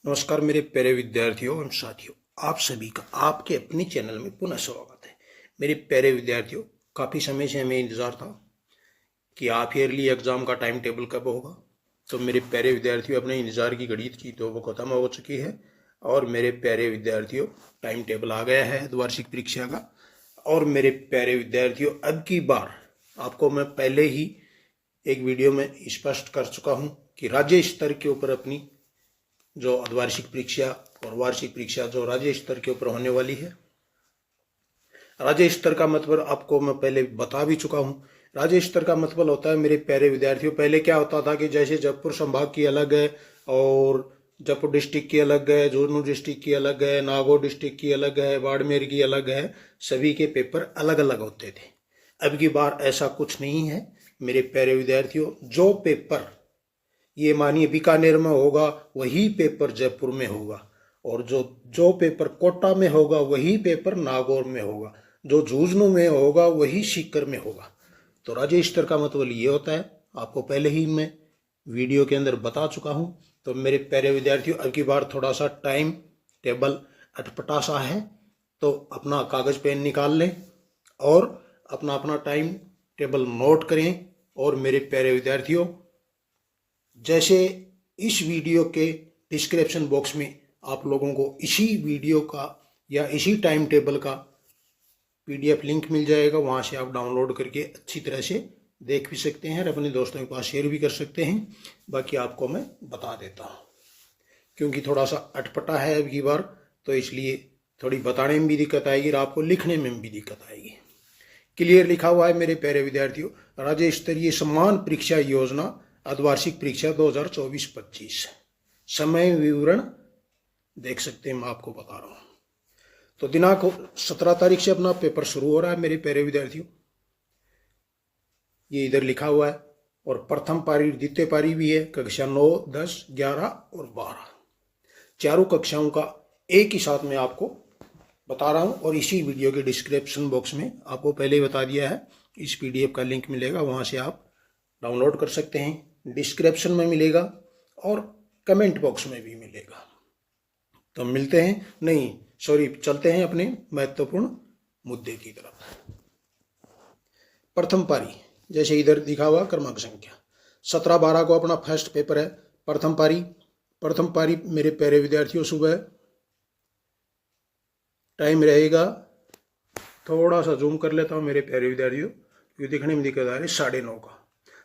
नमस्कार मेरे प्यारे विद्यार्थियों एवं साथियों, आप सभी का आपके अपने चैनल में पुनः स्वागत है। मेरे प्यारे विद्यार्थियों, काफ़ी समय से हमें इंतज़ार था कि आप ईयरली एग्ज़ाम का टाइम टेबल कब होगा। तो मेरे प्यारे विद्यार्थियों, अपने इंतज़ार की घड़ी थी तो वो ख़त्म हो चुकी है और मेरे प्यारे विद्यार्थियों, टाइम टेबल आ गया है वार्षिक परीक्षा का। और मेरे प्यारे विद्यार्थियों, अब की बार आपको मैं पहले ही एक वीडियो में स्पष्ट कर चुका हूँ कि राज्य स्तर के ऊपर अपनी जो अर्धवार्षिक परीक्षा और वार्षिक परीक्षा जो राज्य स्तर के ऊपर होने वाली है। राज्य स्तर का मतलब आपको मैं पहले बता भी चुका हूँ। राज्य स्तर का मतलब होता है मेरे प्यारे विद्यार्थियों, पहले क्या होता था कि जैसे जयपुर संभाग की अलग है और जयपुर डिस्ट्रिक्ट की अलग है, झुंझुनू डिस्ट्रिक्ट की अलग है, नागौर डिस्ट्रिक्ट की अलग है, बाड़मेर की अलग है, सभी के पेपर अलग अलग होते थे। अब की बार ऐसा कुछ नहीं है मेरे प्यारे विद्यार्थियों। जो पेपर ये मानिए बीकानेर में होगा वही पेपर जयपुर में होगा, और जो पेपर कोटा में होगा वही पेपर नागौर में होगा, जो झुंझुनू में होगा वही सीकर में होगा। तो राज्य स्तर का मतलब ये होता है, आपको पहले ही मैं वीडियो के अंदर बता चुका हूँ। तो मेरे प्यारे विद्यार्थियों, अब की बार थोड़ा सा टाइम टेबल अटपटा सा है, तो अपना कागज पेन निकाल लें और अपना अपना टाइम टेबल नोट करें। और मेरे प्यारे विद्यार्थियों, जैसे इस वीडियो के डिस्क्रिप्शन बॉक्स में आप लोगों को इसी वीडियो का या इसी टाइम टेबल का PDF लिंक मिल जाएगा, वहाँ से आप डाउनलोड करके अच्छी तरह से देख भी सकते हैं और अपने दोस्तों के पास शेयर भी कर सकते हैं। बाकी आपको मैं बता देता हूँ, क्योंकि थोड़ा सा अटपटा है अब की बार, तो इसलिए थोड़ी बताने में भी दिक्कत आएगी और आपको लिखने में भी दिक्कत आएगी। क्लियर लिखा हुआ है मेरे प्यारे विद्यार्थियों, राज्य स्तरीय सम्मान परीक्षा योजना अर्धवार्षिक परीक्षा 2024-25 समय विवरण देख सकते हैं, मैं आपको बता रहा हूँ। तो दिनांक 17 तारीख से अपना पेपर शुरू हो रहा है मेरे प्यारे विद्यार्थियों, ये इधर लिखा हुआ है। और प्रथम पारी द्वितीय पारी भी है, कक्षा 9, 10, 11 और 12 चारों कक्षाओं का एक ही साथ में आपको बता रहा हूँ। और इसी वीडियो के डिस्क्रिप्शन बॉक्स में आपको पहले ही बता दिया है, इस PDF का लिंक मिलेगा, वहाँ से आप डाउनलोड कर सकते हैं। डिस्क्रिप्शन में मिलेगा और कमेंट बॉक्स में भी मिलेगा। तो मिलते हैं, नहीं सॉरी, चलते हैं अपने महत्वपूर्ण मुद्दे की तरफ। प्रथम पारी, जैसे इधर दिखा हुआ क्रमांक संख्या 17-12 को अपना फर्स्ट पेपर है, प्रथम पारी। प्रथम पारी मेरे प्यारे विद्यार्थियों, सुबह टाइम रहेगा, थोड़ा सा जूम कर लेता हूँ मेरे प्यारे विद्यार्थियों, ये दिखने में दिक्कत आ रही है, 9:30 का,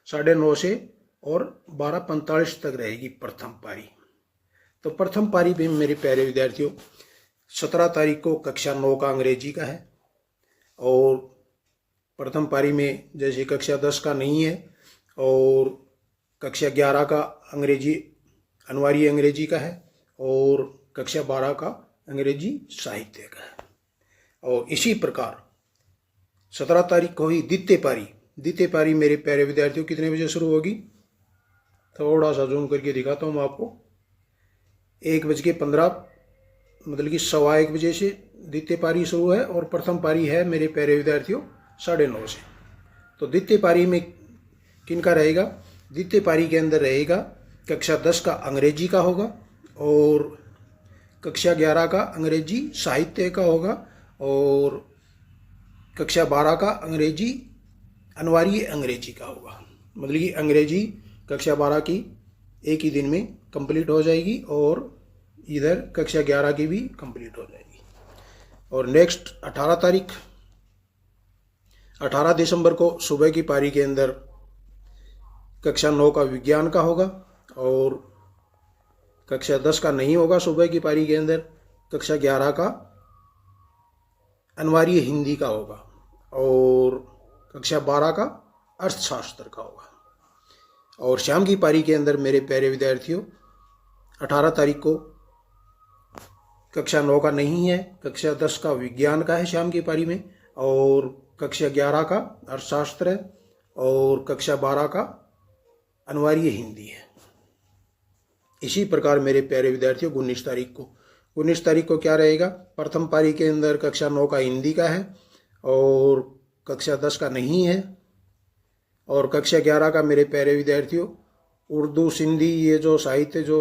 9:30 से और 12:45 तक रहेगी प्रथम पारी। तो प्रथम पारी में मेरे प्यारे विद्यार्थियों 17 तारीख को कक्षा 9 का अंग्रेजी का है, और प्रथम पारी में जैसे कक्षा 10 का नहीं है और कक्षा 11 का अंग्रेजी अनिवार्य अंग्रेजी का है और कक्षा 12 का अंग्रेजी साहित्य का है। और इसी प्रकार 17 तारीख को ही द्वितीय पारी, द्वितीय पारी मेरे प्यारे विद्यार्थियों कितने बजे शुरू होगी, थोड़ा सा जूम करके दिखाता हूँ मैं आपको। 1:15 मतलब कि 1:15 बजे से द्वितीय पारी शुरू है और प्रथम पारी है मेरे प्यारे विद्यार्थियों 9:30 से। तो द्वितीय पारी में किनका रहेगा, द्वितीय पारी के अंदर रहेगा कक्षा 10 का अंग्रेजी का होगा और कक्षा 11 का अंग्रेजी साहित्य का होगा और कक्षा 12 का अंग्रेजी अनिवार्य अंग्रेजी का होगा। मतलब कि अंग्रेजी कक्षा 12 की एक ही दिन में कंप्लीट हो जाएगी और इधर कक्षा 11 की भी कंप्लीट हो जाएगी। और नेक्स्ट 18 तारीख 18 दिसंबर को सुबह की पारी के अंदर कक्षा 9 का विज्ञान का होगा और कक्षा 10 का नहीं होगा सुबह की पारी के अंदर, कक्षा 11 का अनिवार्य हिंदी का होगा और कक्षा 12 का अर्थशास्त्र का होगा। और शाम की पारी के अंदर मेरे प्यारे विद्यार्थियों 18 तारीख को कक्षा 9 का नहीं है, कक्षा 10 का विज्ञान का है शाम की पारी में, और कक्षा 11 का अर्थशास्त्र है और कक्षा 12 का अनिवार्य हिंदी है। इसी प्रकार मेरे प्यारे विद्यार्थियों 19 तारीख को क्या रहेगा, प्रथम पारी के अंदर कक्षा 9 का हिंदी का है और कक्षा 10 का नहीं है, और कक्षा 11 का मेरे प्यारे विद्यार्थियों उर्दू सिंधी ये जो साहित्य जो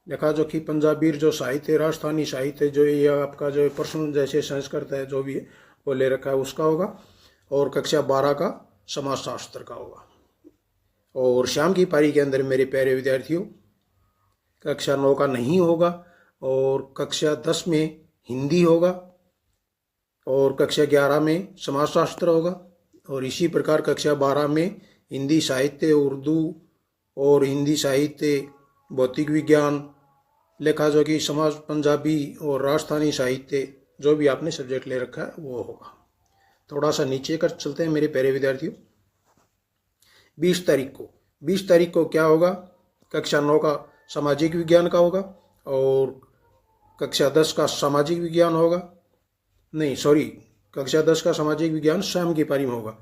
लिखा जो कि पंजाबी जो साहित्य, राजस्थानी साहित्य जो ये आपका जो प्रश्न जैसे संस्कृत है जो भी है वो ले रखा है उसका होगा। और कक्षा 12 का समाजशास्त्र का होगा। और शाम की पारी के अंदर मेरे प्यारे विद्यार्थियों कक्षा 9 का नहीं होगा, और कक्षा 10 में हिंदी होगा, और कक्षा 11 में समाजशास्त्र होगा, और इसी प्रकार कक्षा 12 में हिंदी साहित्य, उर्दू और हिंदी साहित्य, भौतिक विज्ञान, लेखा जोगी, समाज, पंजाबी और राजस्थानी साहित्य जो भी आपने सब्जेक्ट ले रखा है वो होगा। थोड़ा सा नीचे कर चलते हैं मेरे प्यारे विद्यार्थियों। 20 तारीख को क्या होगा? कक्षा 9 का सामाजिक विज्ञान का होगा, और कक्षा 10 का सामाजिक विज्ञान होगा, नहीं सॉरी, कक्षा 10 का सामाजिक विज्ञान शाम की पारी में होगा।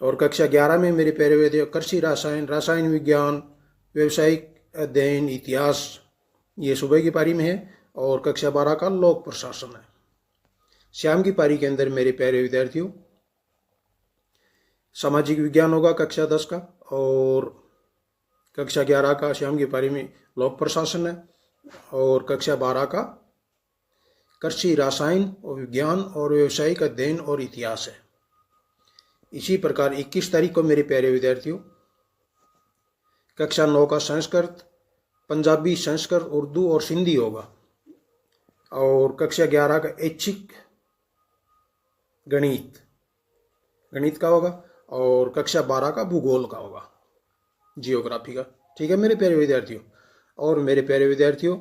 और कक्षा 11 में मेरे प्यारे विद्यार्थियों कृषि रसायन, रसायन विज्ञान, व्यवसायिक अध्ययन, इतिहास ये सुबह की पारी में है। और कक्षा 12 का लोक प्रशासन है। शाम की पारी के अंदर मेरे प्यारे विद्यार्थियों सामाजिक विज्ञान होगा कक्षा 10 का, और कक्षा 11 का शाम की पारी में लोक प्रशासन है, और कक्षा 12 का कृषि रसायन और विज्ञान और व्यवसायिक अध्ययन और इतिहास है। इसी प्रकार 21 तारीख को मेरे प्यारे विद्यार्थियों कक्षा 9 का संस्कृत, पंजाबी, संस्कृत, उर्दू और सिंधी होगा, और कक्षा 11 का ऐच्छिक गणित का होगा, और कक्षा 12 का भूगोल का होगा, जियोग्राफी का। ठीक है मेरे प्यारे विद्यार्थियों। और मेरे प्यारे विद्यार्थियों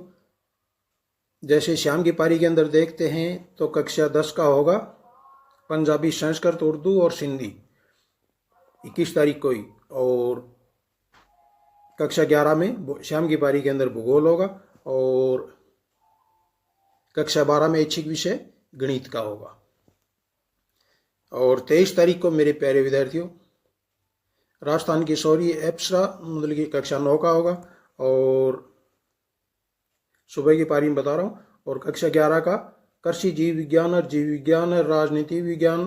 जैसे शाम की पारी के अंदर देखते हैं तो कक्षा 10 का होगा पंजाबी, संस्कृत, उर्दू और सिंधी 21 तारीख को ही, और कक्षा 11 में शाम की पारी के अंदर भूगोल होगा, और कक्षा 12 में ऐच्छिक विषय गणित का होगा। और 23 तारीख को मेरे प्यारे विद्यार्थियों राजस्थान की शौर्य एप्सरा मतलब कि कक्षा 9 का होगा, और सुबह की पारी में बता रहा हूँ। और कक्षा 11 का कृषि जीव विज्ञान और जीव विज्ञान, राजनीति विज्ञान,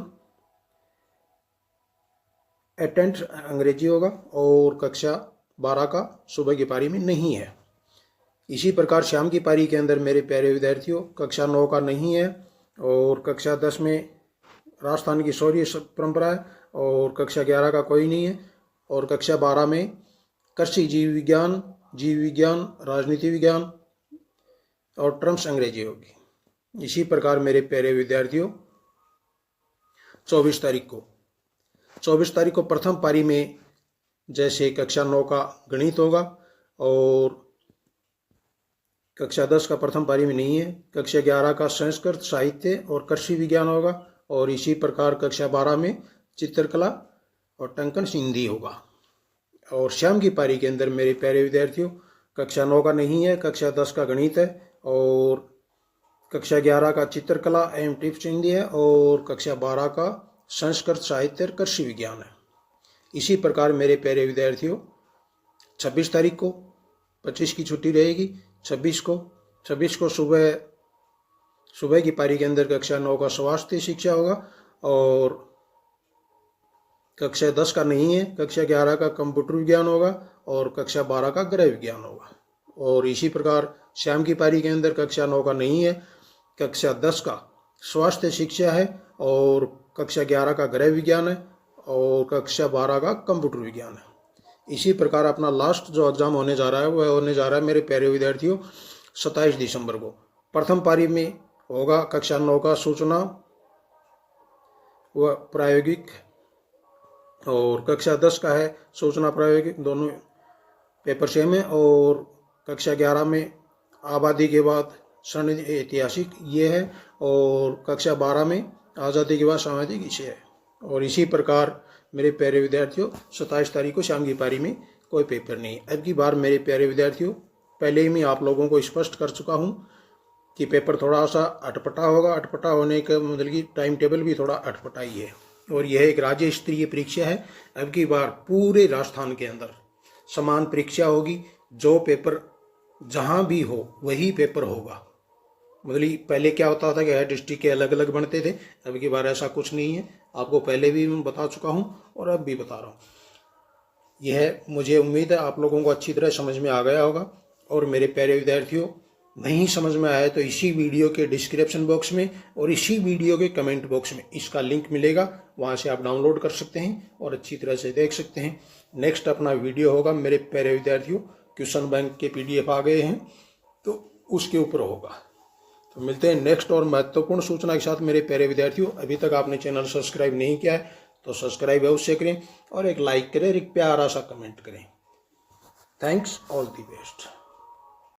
अटेंट अंग्रेजी होगा, और कक्षा 12 का सुबह की पारी में नहीं है। इसी प्रकार शाम की पारी के अंदर मेरे प्यारे विद्यार्थियों कक्षा 9 का नहीं है, और कक्षा 10 में राजस्थान की शौर्य परंपरा है, और कक्षा 11 का कोई नहीं है, और कक्षा 12 में कृषि जीव विज्ञान, राजनीति विज्ञान और टर्म्स अंग्रेजी होगी। इसी प्रकार मेरे प्यारे विद्यार्थियों 24 तारीख को प्रथम पारी में जैसे कक्षा 9 का गणित होगा, और कक्षा 10 का प्रथम पारी में नहीं है। कक्षा 11 का संस्कृत, साहित्य और कृषि विज्ञान होगा, और इसी प्रकार कक्षा 12 में चित्रकला और टंकन हिंदी होगा। और शाम की पारी के अंदर मेरे प्यारे विद्यार्थियों कक्षा 9 का नहीं है, कक्षा 10 का गणित है, और कक्षा 11 का चित्रकला एवं टिप्स हिंदी है, और कक्षा 12 का संस्कृत, साहित्य और कृषि विज्ञान है। इसी प्रकार मेरे प्यारे विद्यार्थियों 26 तारीख को 25 की छुट्टी रहेगी। 26 को सुबह की पारी के अंदर कक्षा 9 का स्वास्थ्य शिक्षा होगा, और कक्षा 10 का नहीं है, कक्षा 11 का कंप्यूटर विज्ञान होगा, और कक्षा 12 का गृह विज्ञान होगा। और इसी प्रकार शाम की पारी के अंदर कक्षा 9 का नहीं है, कक्षा 10 का स्वास्थ्य शिक्षा है, और कक्षा 11 का गृह विज्ञान है, और कक्षा 12 का कंप्यूटर विज्ञान है। इसी प्रकार अपना लास्ट जो एग्जाम होने जा रहा है वह होने जा रहा है मेरे प्यारे विद्यार्थियों 27 दिसंबर को। प्रथम पारी में होगा कक्षा 9 का सूचना व प्रायोगिक, और कक्षा 10 का है सूचना प्रायोगिक, दोनों पेपर सेम है। और कक्षा 11 में आबादी के बाद सन ऐतिहासिक ये है, और कक्षा 12 में आज़ादी के बाद सामाजिक विषय है। और इसी प्रकार मेरे प्यारे विद्यार्थियों 27 तारीख को शाम की पारी में कोई पेपर नहीं। अब की बार मेरे प्यारे विद्यार्थियों पहले ही मैं आप लोगों को स्पष्ट कर चुका हूँ कि पेपर थोड़ा सा अटपटा होगा। अटपटा होने का मतलब कि टाइम टेबल भी थोड़ा अटपटा ही है, और यह एक राज्य स्तरीय परीक्षा है। अब की बार पूरे राजस्थान के अंदर समान परीक्षा होगी, जो पेपर जहाँ भी हो वही पेपर होगा। मतलब पहले क्या होता था कि हर डिस्ट्रिक्ट के अलग अलग बनते थे, अब की बार ऐसा कुछ नहीं है। आपको पहले भी मैं बता चुका हूँ और अब भी बता रहा हूँ। यह मुझे उम्मीद है आप लोगों को अच्छी तरह समझ में आ गया होगा। और मेरे प्यारे विद्यार्थियों, नहीं समझ में आया तो इसी वीडियो के डिस्क्रिप्शन बॉक्स में और इसी वीडियो के कमेंट बॉक्स में इसका लिंक मिलेगा, वहाँ से आप डाउनलोड कर सकते हैं और अच्छी तरह से देख सकते हैं। नेक्स्ट अपना वीडियो होगा मेरे प्यारे विद्यार्थियों, क्वेश्चन बैंक के PDF आ गए हैं तो उसके ऊपर होगा। तो मिलते हैं नेक्स्ट और महत्वपूर्ण सूचना के साथ मेरे प्यारे विद्यार्थियों। अभी तक आपने चैनल सब्सक्राइब नहीं किया है तो सब्सक्राइब अवश्य करें और एक लाइक करें और एक प्यारा सा कमेंट करें। Thanks, all the best.